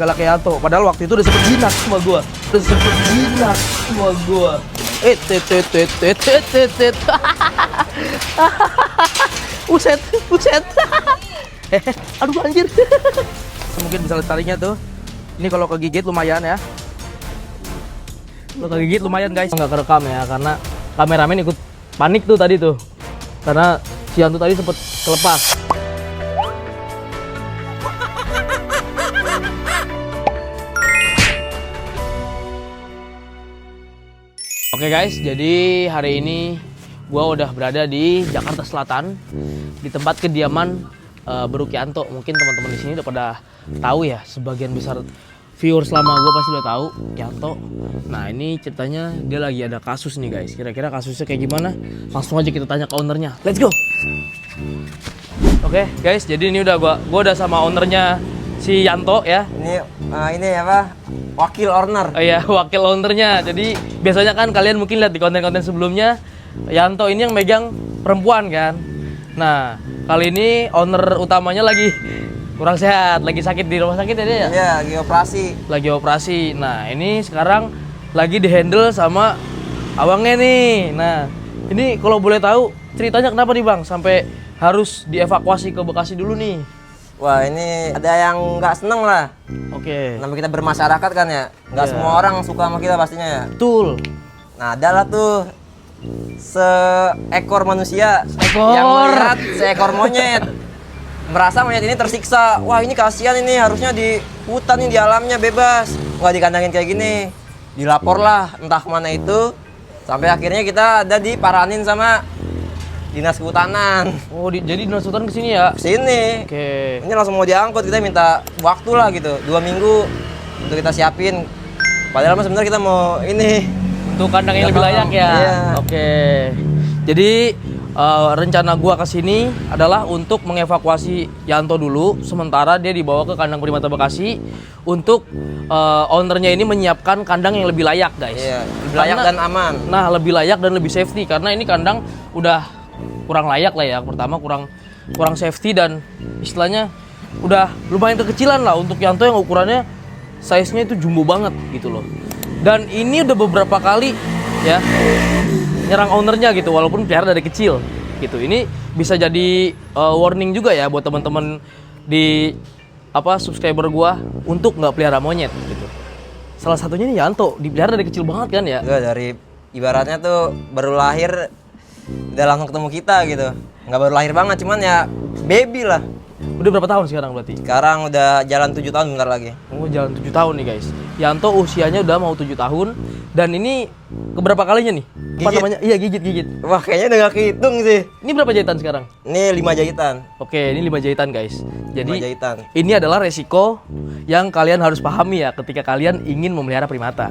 Galakeanto, padahal waktu itu udah sempet jinak sama gua. Buset. Aduh anjir. Mungkin bisa tariknya tuh. Ini kalau kegigit lumayan ya. Kalau kegigit lumayan guys. Nggak kerekam ya karena kameramen ikut panik tuh tadi tuh. Karena si Yanto tadi sempet kelepas. Oke guys, jadi hari ini gua udah berada di Jakarta Selatan di tempat kediaman Berukianto. Mungkin teman-teman di sini udah pada tahu ya, sebagian besar viewers lama gua pasti udah tahu Yanto. Nah, ini ceritanya dia lagi ada kasus nih guys. Kira-kira kasusnya kayak gimana? Langsung aja kita tanya ke ownernya. Let's go. Oke guys, jadi ini udah gua udah sama ownernya si Yanto ya. Ini apa? Wakil owner. Oh iya, wakil ownernya. Jadi biasanya kan kalian mungkin lihat di konten-konten sebelumnya Yanto ini yang megang perempuan kan. Nah, kali ini owner utamanya lagi kurang sehat, lagi sakit di rumah sakit ya dia ya? Iya, lagi operasi. Lagi operasi. Nah, ini sekarang lagi dihandle sama abangnya nih. Nah, ini kalau boleh tahu ceritanya kenapa nih Bang sampai harus dievakuasi ke Bekasi dulu nih? Wah, ini ada yang nggak seneng lah. Oke. Namanya kita bermasyarakat kan ya. Nggak semua orang suka sama kita pastinya ya. Betul. Nah, adalah tuh seekor manusia Seekor. yang melihat seekor monyet. Merasa monyet ini tersiksa. Wah, ini kasihan ini, harusnya di hutan nih, di alamnya bebas. Nggak dikandangin kayak gini. Dilaporlah entah kemana itu. Sampai akhirnya kita ada diparanin sama Dinas Kehutanan. Oh, jadi Dinas Kehutanan kesini ya? Kesini. Oke. Ini langsung mau diangkut, kita minta waktu lah gitu, 2 minggu untuk kita siapin. Padahal mah sebenarnya kita mau ini Untuk kandang yang lebih layak ya. Iya. Oke. Jadi rencana gua kesini adalah untuk mengevakuasi Yanto dulu. Sementara dia dibawa ke kandang Primata Bekasi untuk ownernya ini menyiapkan kandang yang lebih layak, guys. iya, lebih layak dan aman. Nah, lebih layak dan lebih safety karena ini kandang udah kurang layak lah ya. Pertama kurang safety dan istilahnya udah lumayan kekecilan lah untuk Yanto yang ukurannya size-nya itu jumbo banget gitu loh. Dan ini udah beberapa kali ya nyerang ownernya gitu walaupun pelihara dari kecil gitu. Ini bisa jadi warning juga ya buat teman-teman di subscriber gua untuk nggak pelihara monyet gitu. Salah satunya nih Yanto, dipelihara dari kecil banget kan ya? Enggak, dari ibaratnya tuh baru lahir udah langsung ketemu kita gitu. Nggak baru lahir banget, cuman ya baby lah. Udah berapa tahun sekarang berarti? Sekarang udah jalan 7 tahun bentar lagi. Oh, jalan 7 tahun nih guys. Yanto usianya udah mau 7 tahun dan ini keberapa kalinya nih? Apa Gigit. namanya? Iya, gigit. Wah, kayaknya udah nggak kehitung sih. Ini berapa jahitan sekarang? Ini 5 jahitan. Oke, ini 5 jahitan guys. 5 Jadi jahitan. ini adalah resiko yang kalian harus pahami ya ketika kalian ingin memelihara primata.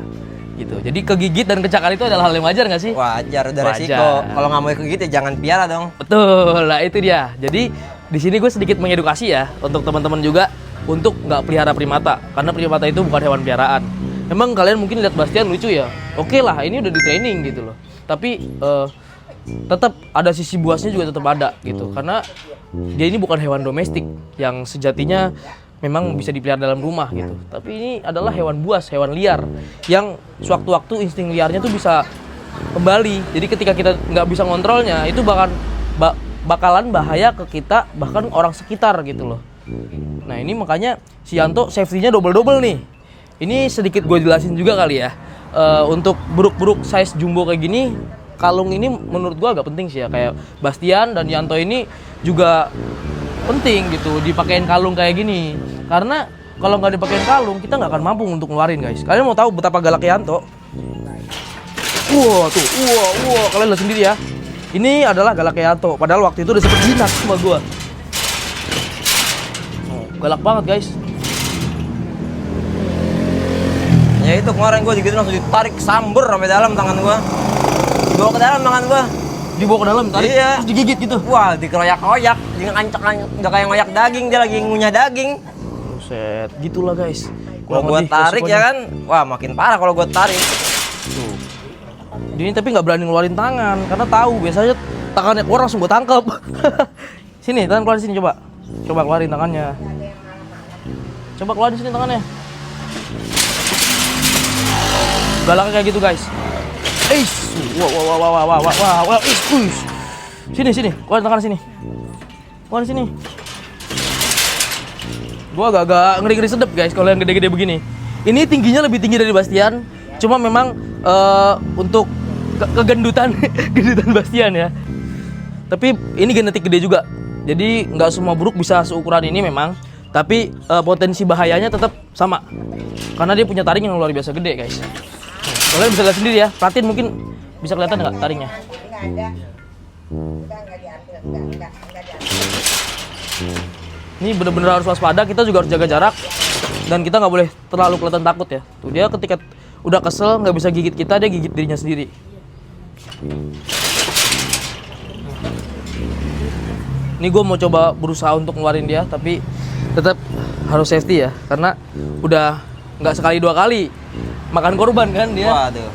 Gitu. Jadi kegigit dan kecakar itu adalah hal yang wajar nggak sih? Wajar, udah Wajar. resiko. Kalau nggak mau kegigit ya jangan piara dong. Betul, lah itu dia. Jadi di sini gue sedikit mengedukasi ya untuk teman-teman juga untuk nggak pelihara primata karena primata itu bukan hewan peliharaan. Memang kalian mungkin lihat Bastian lucu ya. Oke lah, ini udah di training gitu loh. Tapi tetap ada sisi buasnya juga tetap ada gitu karena dia ini bukan hewan domestik yang sejatinya memang bisa dipelihara dalam rumah gitu. Tapi ini adalah hewan buas, hewan liar yang sewaktu-waktu insting liarnya tuh bisa kembali. Jadi ketika kita nggak bisa ngontrolnya, itu bakalan bahaya ke kita bahkan orang sekitar gitu loh. Nah ini makanya si Yanto safety-nya double-double nih. Ini sedikit gue jelasin juga kali ya. Untuk buruk-buruk size jumbo kayak gini, kalung ini menurut gue agak penting sih ya. Kayak Bastian dan Yanto ini juga penting gitu dipakein kalung kayak gini. Karena kalau nggak dipakein kalung, kita nggak akan mampu untuk ngeluarin guys. Kalian mau tahu betapa galaknya Yanto? Wah tuh, wah, kalian lihat sendiri ya. Ini adalah galaknya Yanto, padahal waktu itu udah sempet jinak sama gua. Oh, galak banget guys. Ya itu kemarin gue gitu langsung ditarik samber sampai dalam tangan gue. Dibawa ke dalam tangan gue. Dibawa ke dalam, tarik, Iya. terus digigit gitu. Wah, dikeroyak-koyak, ngancak-ngancak, udah kayak ngoyak daging, dia lagi ngunyah daging. Buset, gitulah guys. Kalau Kurang gue lebih tarik resikonya. ya kan, wah makin parah kalau gue tarik. Tuh. Ini tapi nggak berani ngeluarin tangan karena tahu biasanya tangannya keluar langsung gue tangkep. Sini, tangan keluar sini coba. Coba keluarin tangannya. Coba keluarin sini tangannya. Galaknya kayak gitu guys. Wah. Sini. Gua tangan sini. Gua sini. Gua agak ngeri-ngeri sedep guys kalau yang gede-gede begini. Ini tingginya lebih tinggi dari Bastian. Cuma memang untuk kegendutan gendutan Bastian ya. Tapi ini genetik gede juga. Jadi nggak semua buruk bisa seukuran ini memang. Tapi potensi bahayanya tetap sama. Karena dia punya taring yang luar biasa gede guys. Kalian bisa lihat sendiri ya. Perhatiin mungkin bisa kelihatan nggak taringnya. Ini bener-bener harus waspada. Kita juga harus jaga jarak. Dan kita nggak boleh terlalu kelihatan takut ya. Tuh dia ketika udah kesel nggak bisa gigit kita, dia gigit dirinya sendiri. Ini gue mau coba berusaha untuk ngeluarin dia, tapi tetap harus safety ya, karena udah nggak sekali dua kali makan korban kan dia. Waduh.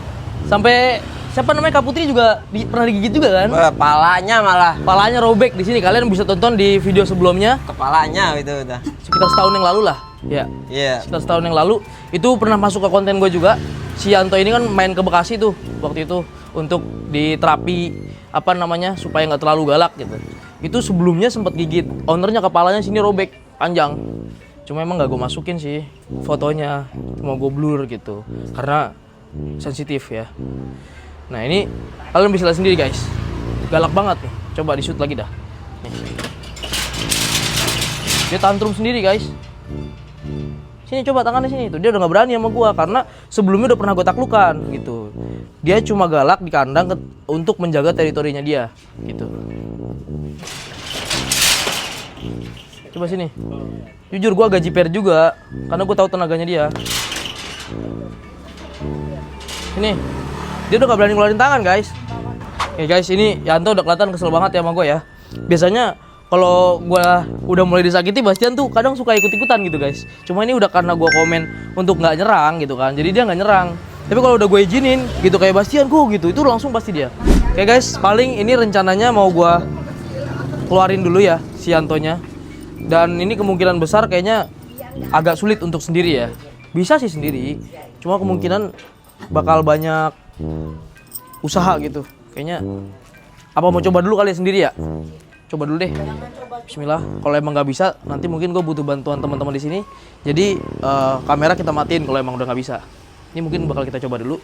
Sampai siapa namanya Kak Putri juga pernah digigit juga kan? Wah, palanya malah. Palanya robek di sini. Kalian bisa tonton di video sebelumnya. Kepalanya itu udah. Sekitar setahun yang lalu lah. Ya. Iya. Sekitar setahun yang lalu itu pernah masuk ke konten gue juga. Si Yanto ini kan main ke Bekasi tuh waktu itu untuk diterapi apa namanya supaya nggak terlalu galak gitu. Itu sebelumnya sempat gigit, ownernya kepalanya sini robek panjang. Cuma emang nggak gue masukin sih fotonya, mau gue blur gitu karena sensitif ya. Nah ini kalian bisa lihat sendiri guys, galak banget nih. Coba di shoot lagi dah. Nih. Dia tantrum sendiri guys. Sini coba tangannya sini tuh, dia udah nggak berani sama gua karena sebelumnya udah pernah gua taklukan gitu. Dia cuma galak di kandang untuk menjaga teritorinya dia gitu. Coba sini. Jujur gua agak jiper juga karena gua tahu tenaganya dia. Ini dia udah nggak berani ngeluarin tangan guys. Oke guys, ini Yanto udah kelihatan kesel banget ya sama gua ya. Biasanya kalau gua udah mulai disakiti, Bastian tuh kadang suka ikut-ikutan gitu guys. Cuma ini udah karena gua komen untuk nggak nyerang gitu kan, jadi dia nggak nyerang. Tapi kalau udah gue izinin gitu kayak Bastian kok gitu, itu langsung pasti dia. Oke guys, paling ini rencananya mau gua keluarin dulu ya si Yantonya. Dan ini kemungkinan besar kayaknya agak sulit untuk sendiri ya. Bisa sih sendiri, cuma kemungkinan bakal banyak usaha gitu. Kayaknya apa mau coba dulu kali ya sendiri ya? Coba dulu deh. Bismillah. Kalau emang nggak bisa, nanti mungkin gue butuh bantuan teman-teman di sini. Jadi kamera kita matiin kalau emang udah nggak bisa. Ini mungkin bakal kita coba dulu.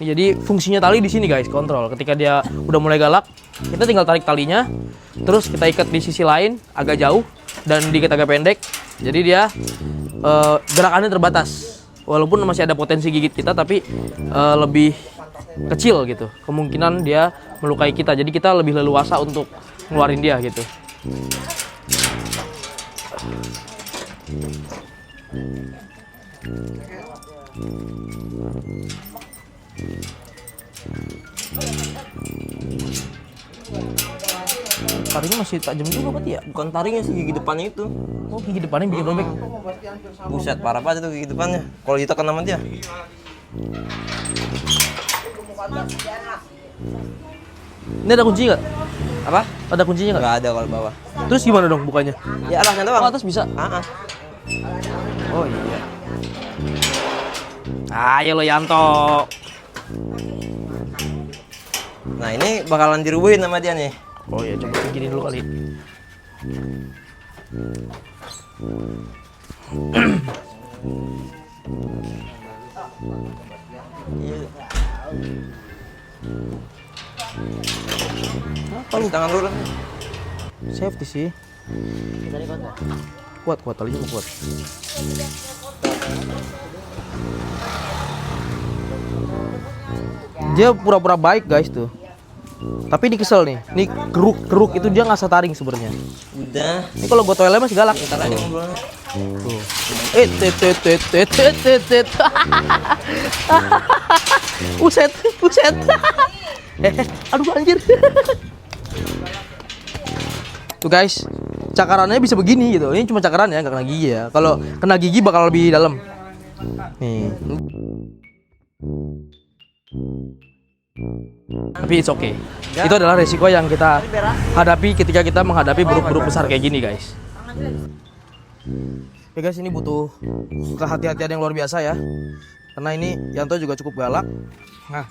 Ini jadi fungsinya tali di sini guys, kontrol. Ketika dia udah mulai galak, kita tinggal tarik talinya, terus kita ikat di sisi lain agak jauh dan dikit agak pendek. Jadi dia gerakannya terbatas. Walaupun masih ada potensi gigit kita, tapi lebih kecil gitu. Kemungkinan dia melukai kita. Jadi kita lebih leluasa untuk ngeluarin dia gitu. Taringnya masih tajam juga berarti ya? Bukan taringnya sih, gigi depannya itu. Oh, gigi depannya bikin robek. Buset, parah banget tuh gigi depannya. Kalau ditekan sama dia. Ini ada kunci nggak? Apa? Ada kuncinya nggak? Nggak ada kalau bawah. Terus gimana dong bukanya? Ya alasnya doang. Oh, atas bisa? Oh iya. Ayo lo Yanto. Nah ini bakalan dirubuhin sama dia nih. Oh iya, coba begini dulu kali. Apa lu tangan lu lah? Safety sih. Kuat talinya kuat. Dia pura-pura baik guys tuh. Tapi ini kesel nih. Ini keruk itu dia ngasah taring sebenarnya. Udah. Ini kalau gue toilet masih galak. Ntar aja ngobrolnya. Buset. Aduh anjir. Tuh guys, cakarannya bisa begini gitu. Ini cuma cakaran ya, nggak kena gigi ya. Kalau kena gigi bakal lebih dalam. Nih. Tapi it's okay. Itu adalah resiko yang kita hadapi ketika kita menghadapi buruk-buruk besar kayak gini guys. Oke guys, ini butuh kehati-hatian yang luar biasa ya. Karena ini Yanto juga cukup galak. Nah.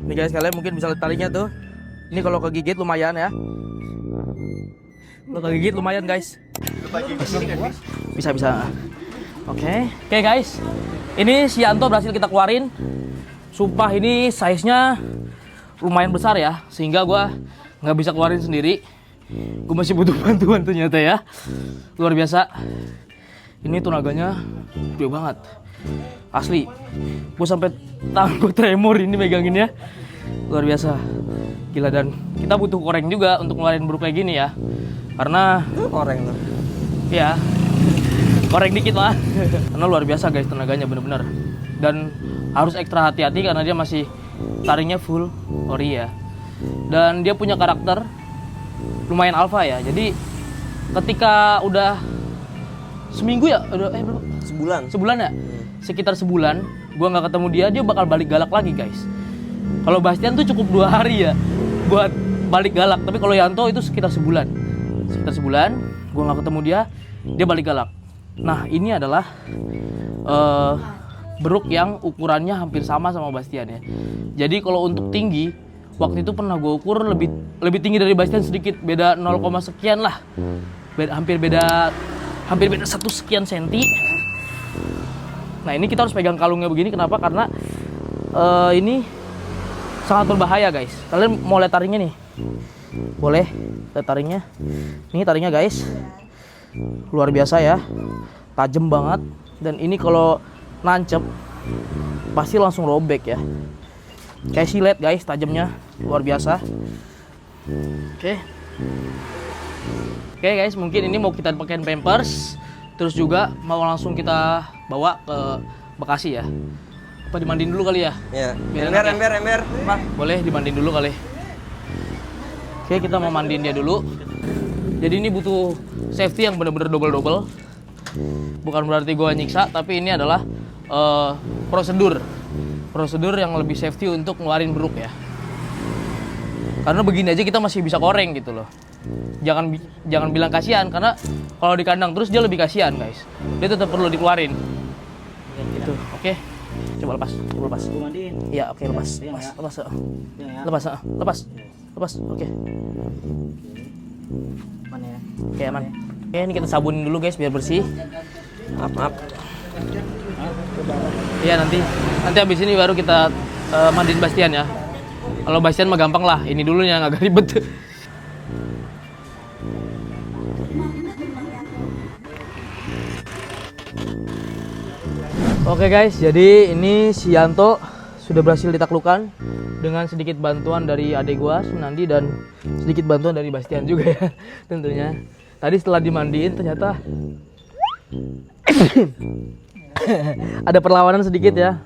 Ini guys, kalian mungkin bisa lihat talinya tuh. Ini kalau kegigit lumayan ya. Kalau kegigit lumayan guys. Bisa. Oke guys. Ini si Yanto berhasil kita keluarin. Sumpah ini size-nya lumayan besar ya, sehingga gua nggak bisa keluarin sendiri. Gue masih butuh bantuan ternyata ya. Luar biasa. Ini tenaganya gede banget. Asli. Gue sampai tangan gue tremor ini meganginnya. Luar biasa. Gila, dan kita butuh koreng juga untuk ngeluarin buruk kayak gini ya. Karena Koreng tuh. ya koreng dikit lah. Karena luar biasa guys tenaganya bener-bener. Dan harus ekstra hati-hati karena dia masih taringnya full ori ya. Dan dia punya karakter lumayan alpha ya. Jadi ketika udah seminggu ya, berapa? Sebulan ya? Sekitar sebulan gua nggak ketemu dia bakal balik galak lagi guys. Kalau Bastian tuh cukup 2 hari ya buat balik galak, tapi kalau Yanto itu sekitar sebulan gua nggak ketemu dia balik galak. Nah ini adalah beruk yang ukurannya hampir sama Bastian ya. Jadi kalau untuk tinggi, waktu itu pernah gue ukur lebih tinggi dari Bastian sedikit, beda 0, sekian lah. Hampir beda 1 sekian senti. Nah ini kita harus pegang kalungnya begini, kenapa? Karena ini sangat berbahaya guys. Kalian mau lihat taringnya nih? Boleh lihat taringnya? Ini taringnya guys, luar biasa ya, tajam banget. Dan ini kalau nancep pasti langsung robek ya, kayak silet guys, tajamnya luar biasa. Oke guys, mungkin ini mau kita pakein pampers, terus juga mau langsung kita bawa ke Bekasi ya. Apa dimandiin dulu kali ya? Iya. Ember. Pak. Boleh dimandiin dulu kali. Oke, kita mau mandiin dia dulu. Jadi ini butuh safety yang bener-bener double. Bukan berarti gue nyiksa, tapi ini adalah prosedur yang lebih safety untuk ngeluarin beruk ya. Karena begini aja kita masih bisa koreng gitu loh. Jangan bilang kasihan, karena kalau di kandang terus dia lebih kasihan guys. Dia tetap perlu dikeluarin. Gitu. Oke. Coba lepas. Iya, oke, lepas. Lepas. Oke. Mana ya? Oke, aman. Oke, ini kita sabunin dulu guys biar bersih. Maaf. Iya, nanti habis ini baru kita mandiin Bastian ya. Kalau Bastian mah gampang lah, ini dulunya agak ribet. Oke guys, jadi ini si Yanto sudah berhasil ditaklukkan dengan sedikit bantuan dari adik gua Sunandi dan sedikit bantuan dari Bastian juga ya tentunya. Tadi setelah dimandiin ternyata ada perlawanan sedikit ya.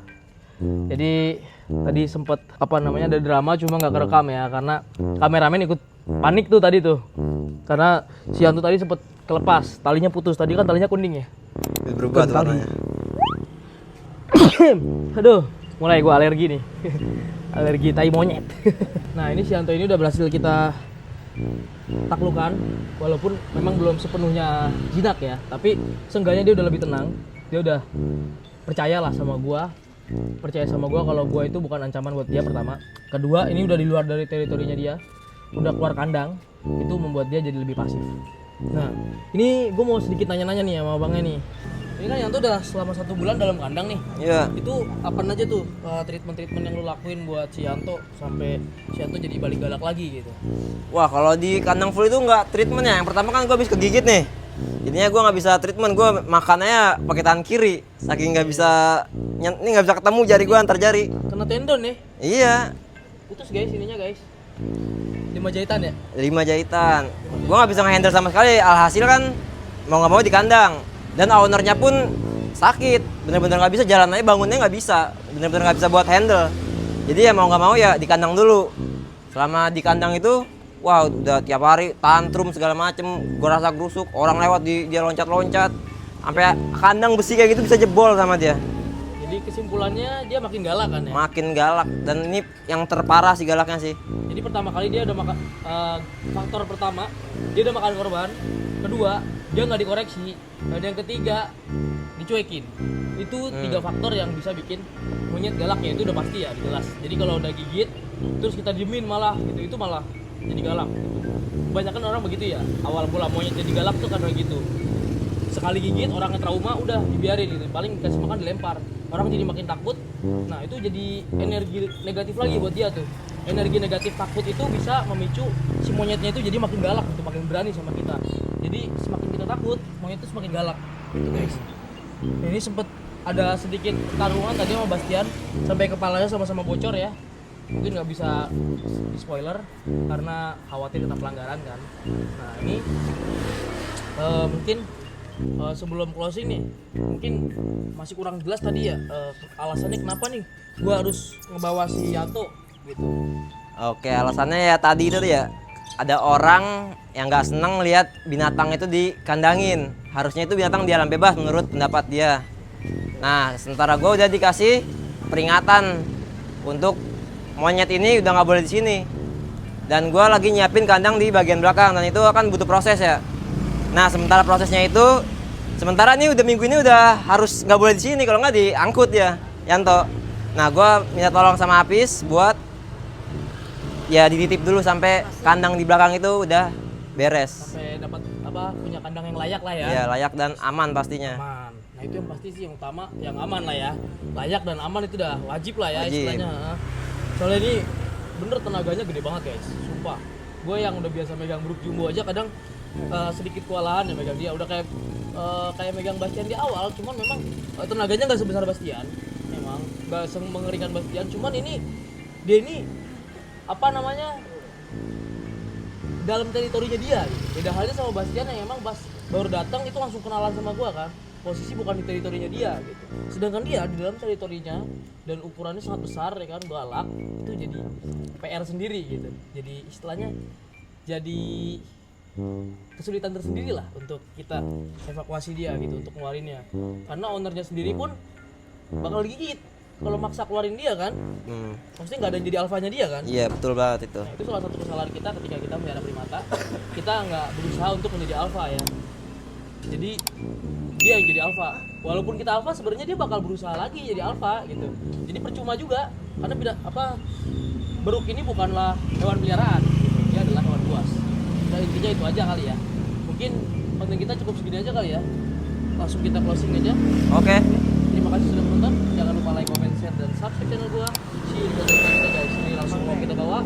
Jadi tadi sempet ada drama, cuma nggak kerekam ya karena kameramen ikut panik tuh tadi tuh. Karena si Yanto tadi sempet kelepas, talinya putus. Tadi kan talinya kuning ya. Berubah tuh warnanya. Aduh, mulai gua alergi nih. Alergi tai monyet. Nah, ini si Yanto ini udah berhasil kita taklukan, walaupun memang belum sepenuhnya jinak ya, tapi seenggaknya dia udah lebih tenang. Dia udah percayalah sama gua. Percaya sama gua kalau gua itu bukan ancaman buat dia, pertama. Kedua, ini udah di luar dari teritorinya dia. Udah keluar kandang, itu membuat dia jadi lebih pasif. Nah, ini gua mau sedikit nanya-nanya nih sama abangnya nih. Ini kan Yanto udah selama 1 bulan dalam kandang nih. Iya. Itu apa aja tuh treatment yang lu lakuin buat si Yanto sampai si Yanto jadi balik galak lagi gitu? Wah, kalau di kandang full itu nggak treatment ya. Yang pertama kan gue habis kegigit nih. Jadinya gue nggak bisa treatment, gue makannya pakai tangan kiri. Saking nggak bisa, ini nggak bisa ketemu jari gue antar jari. Kena tendon nih. Iya. Putus guys ininya guys. 5 jahitan ya? 5 jahitan. Gue nggak bisa ngehandle sama sekali. Alhasil kan mau nggak mau di kandang. Dan ownernya pun sakit, bener-bener nggak bisa jalan aja, bangunnya nggak bisa, bener-bener nggak bisa buat handle. Jadi ya mau nggak mau ya di kandang dulu. Selama di kandang itu, wah udah tiap hari tantrum segala macem, gue rasa gerusuk, orang lewat dia loncat-loncat, sampai kandang besi kayak gitu bisa jebol sama dia. Jadi kesimpulannya dia makin galak kan ya. Makin galak, dan ini yang terparah sih galaknya sih. Jadi pertama kali dia udah makan, faktor pertama dia udah makan korban, kedua dia nggak dikoreksi, dan yang ketiga dicuekin. Itu 3 faktor yang bisa bikin monyet galak ya, itu udah pasti ya, jelas. Jadi kalau udah gigit terus kita diemin malah gitu, itu malah jadi galak. Kebanyakan orang begitu ya, awal mula monyet jadi galak tuh karena gitu. Sekali gigit orangnya trauma, udah dibiarin gitu, paling kasih makan dilempar, orang jadi makin takut. Nah itu jadi energi negatif lagi buat dia tuh. Energi negatif takut itu bisa memicu si monyetnya itu jadi makin galak gitu, makin berani sama kita. Jadi semakin kita takut, monyet itu semakin galak gitu guys. Ini sempet ada sedikit pertarungan tadi sama Bastian, sampai kepalanya sama-sama bocor ya. Mungkin nggak bisa di spoiler karena khawatir kena pelanggaran kan. Nah ini mungkin sebelum closing nih, mungkin masih kurang jelas tadi ya alasannya kenapa nih gua harus ngebawa si Yanto gitu. Oke, alasannya ya tadi itu tuh ya, ada orang yang nggak seneng lihat binatang itu dikandangin. Harusnya itu binatang di alam bebas menurut pendapat dia. Nah, sementara gue udah dikasih peringatan untuk monyet ini udah nggak boleh di sini. Dan gue lagi nyiapin kandang di bagian belakang, dan itu akan butuh proses ya. Nah, sementara prosesnya itu, sementara ini udah minggu ini udah harus nggak boleh di sini, kalau nggak diangkut ya, Yanto. Nah, gue minta tolong sama Apis buat ya dititip dulu sampai kandang di belakang itu udah beres. Sampai dapat punya kandang yang layak lah ya. Ya, layak dan aman pastinya. Aman. Nah itu yang pasti sih yang utama, yang aman lah ya. Layak dan aman itu udah wajib lah ya Wajib. istilahnya. Soalnya ini bener tenaganya gede banget guys, sumpah. Gue yang udah biasa megang Brook Jumbo aja kadang sedikit kewalahan ya megang dia. Udah kayak megang Bastian di awal, cuman memang tenaganya nggak sebesar Bastian. Memang nggak mengerikan Bastian, cuman ini dia ini apa namanya dalam teritorinya dia gitu. Beda halnya sama Bastian yang emang baru datang itu langsung kenalan sama gua kan, posisi bukan di teritorinya dia gitu, sedangkan dia di dalam teritorinya dan ukurannya sangat besar ya kan, galak, itu jadi PR sendiri gitu. Jadi istilahnya jadi kesulitan tersendiri lah untuk kita evakuasi dia gitu, untuk ngeluarinnya, karena ownernya sendiri pun bakal gigit kalau maksa keluarin dia kan. Maksudnya nggak ada yang jadi alfanya dia kan. Iya, betul banget itu. Nah, itu salah satu kesalahan kita ketika kita melihara primata. Kita nggak berusaha untuk menjadi alfa ya. Jadi dia yang jadi alfa. Walaupun kita alfa, sebenarnya dia bakal berusaha lagi jadi alfa gitu. Jadi percuma juga karena Brook ini bukanlah hewan peliharaan. Dia adalah hewan buas. Nah, intinya itu aja kali ya. Mungkin konten kita cukup segini aja kali ya. Langsung kita closing aja. Oke. Terima kasih sudah menonton. Jangan lupa like, comment, share, dan subscribe channel gua. See you di konten kita guys. Ini langsung mau kita bawa,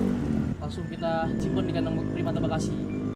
langsung kita simpan di kandang primata Bekasi.